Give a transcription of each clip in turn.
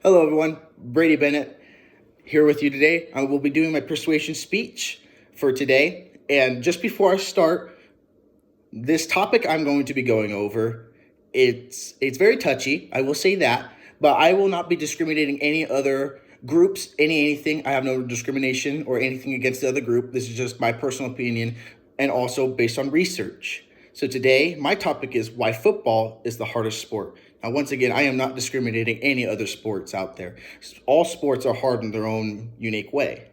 Hello, everyone. Brady Bennett here with you today. I will be doing my persuasion speech for today. And just before I start, this topic I'm going to be going over, it's very touchy. I will say that, but I will not be discriminating any other groups, anything. I have no discrimination or anything against the other group. This is just my personal opinion and also based on research. So today, my topic is why football is the hardest sport. Now, once again, I am not discriminating any other sports out there. All sports are hard in their own unique way.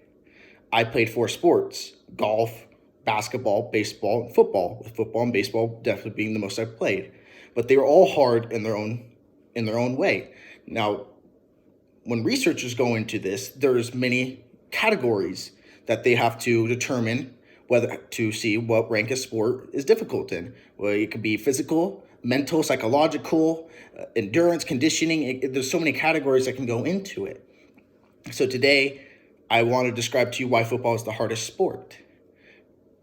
I played four sports: golf, basketball, baseball, and football, with football and baseball definitely being the most I've played. But they were all hard in their own way. Now, when researchers go into this, there's many categories that they have to determine whether to see what rank a sport is difficult in. Well, it could be physical, mental, psychological, endurance, conditioning. There's so many categories that can go into it. So today, I want to describe to you why football is the hardest sport,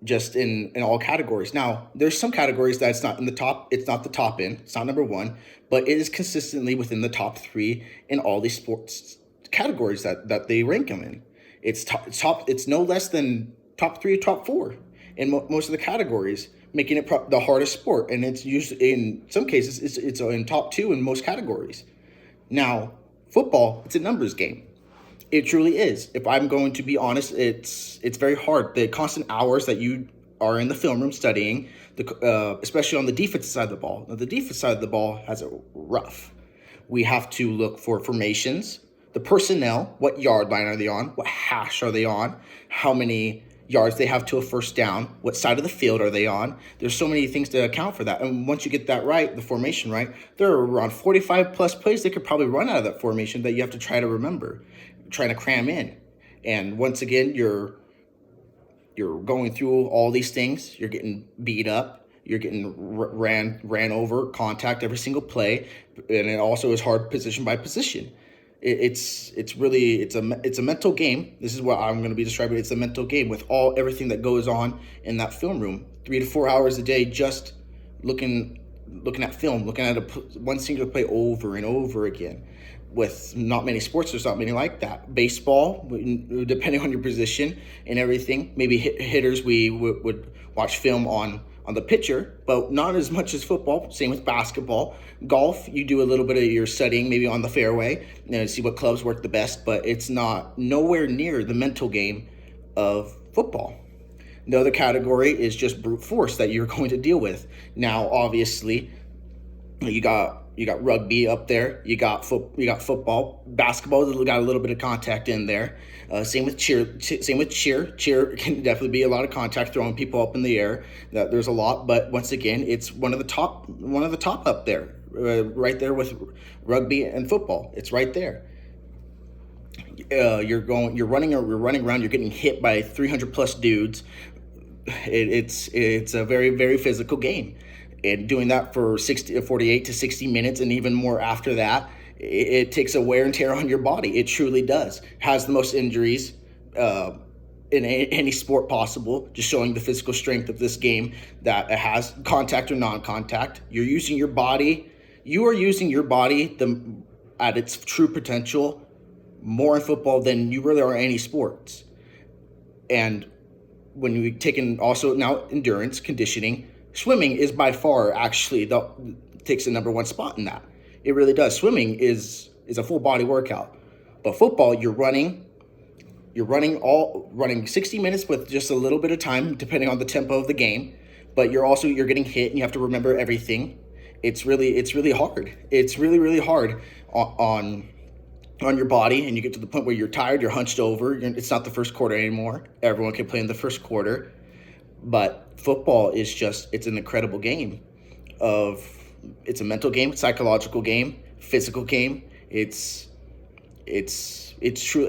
just in all categories. Now, there's some categories that it's not in the top. It's not the top end. It's not number one, but it is consistently within the top three in all these sports categories that they rank them in. It's top. It's no less than top three or top four in most of the categories, making it the hardest sport. And it's usually, in some cases, it's in top two in most categories. Now, football, it's a numbers game. It truly is. If I'm going to be honest, it's very hard. The constant hours that you are in the film room studying, especially on the defensive side of the ball. Now, the defensive side of the ball has it rough. We have to look for formations, the personnel, what yard line are they on, what hash are they on, how many yards they have to a first down, what side of the field are they on. There's so many things to account for that. And once you get that right, the formation right, there are around 45 plus plays they could probably run out of that formation that you have to try to remember, trying to cram in. And once again, you're going through all these things. You're getting beat up. You're getting ran over, contact every single play, and it also is hard position by position. It's a mental game. This is what I'm going to be describing. It's a mental game with everything that goes on in that film room. 3 to 4 hours a day, just looking at film, looking at one single play over and over again. With not many sports, there's not many like that. Baseball, depending on your position and everything, maybe hitters we would watch film on the pitcher, but not as much as football. Same with basketball. Golf, you do a little bit of your studying maybe on the fairway, see what clubs work the best, but it's nowhere near the mental game of football. The other category is just brute force that you're going to deal with. Now, obviously, you got rugby up there. You got football, basketball. Got a little bit of contact in there. Same with cheer. Cheer can definitely be a lot of contact, throwing people up in the air. There's a lot, but once again, it's one of the top up there, right there with rugby and football. It's right there. You're running around. You're getting hit by 300 plus dudes. It's a very, very physical game. And doing that for 48 to 60 minutes and even more after that, it takes a wear and tear on your body. It truly does. Has the most injuries in any sport possible, just showing the physical strength of this game, that it has contact or non-contact. You're using your body. You are using your body at its true potential more in football than you really are in any sports. And when you take in also now endurance, conditioning, swimming is by far actually takes the number one spot in that. It really does. Swimming is a full body workout. But football, you're running 60 minutes with just a little bit of time depending on the tempo of the game, but you're getting hit and you have to remember everything. It's really hard. It's really hard on your body, and you get to the point where you're tired, you're hunched over. It's not the first quarter anymore. Everyone can play in the first quarter. But football is it's an incredible game. It's a mental game, psychological game, physical game. It's true.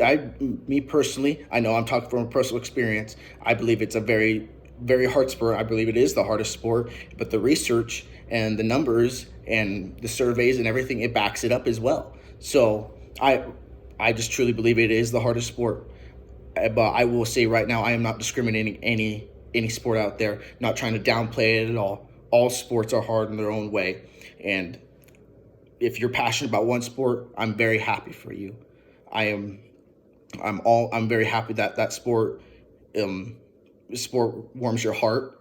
Me personally, I know I'm talking from a personal experience. I believe it's a very, very hard sport. I believe it is the hardest sport, but the research and the numbers and the surveys and everything, it backs it up as well. So I just truly believe it is the hardest sport. But I will say right now, I am not discriminating any sport out there, not trying to downplay it at all. All sports are hard in their own way. And if you're passionate about one sport, I'm very happy for you. I'm very happy that that um, sport warms your heart,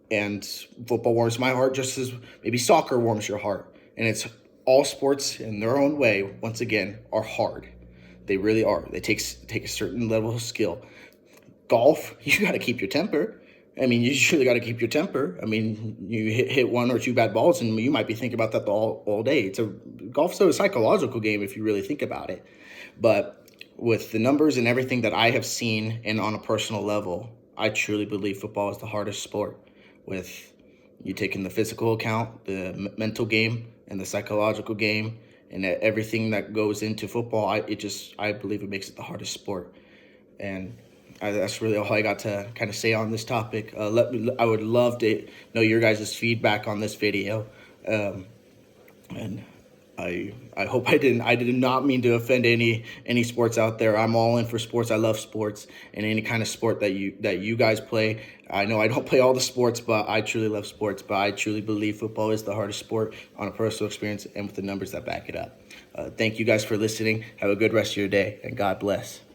and football warms my heart just as maybe soccer warms your heart. And it's all sports in their own way, once again, are hard. They really are. They take a certain level of skill. Golf, you got to keep your temper. I mean, you surely got to keep your temper. I mean, you hit one or two bad balls, and you might be thinking about that all day. Golf's a psychological game if you really think about it. But with the numbers and everything that I have seen, and on a personal level, I truly believe football is the hardest sport. With you taking the physical account, the mental game, and the psychological game, and everything that goes into football, I believe it makes it the hardest sport. And that's really all I got to kind of say on this topic. I would love to know your guys' feedback on this video, and I hope I did not mean to offend any sports out there. I'm all in for sports. I love sports, and any kind of sport that you guys play. I know I don't play all the sports, but I truly love sports. But I truly believe football is the hardest sport on a personal experience and with the numbers that back it up. Thank you guys for listening. Have a good rest of your day, and God bless.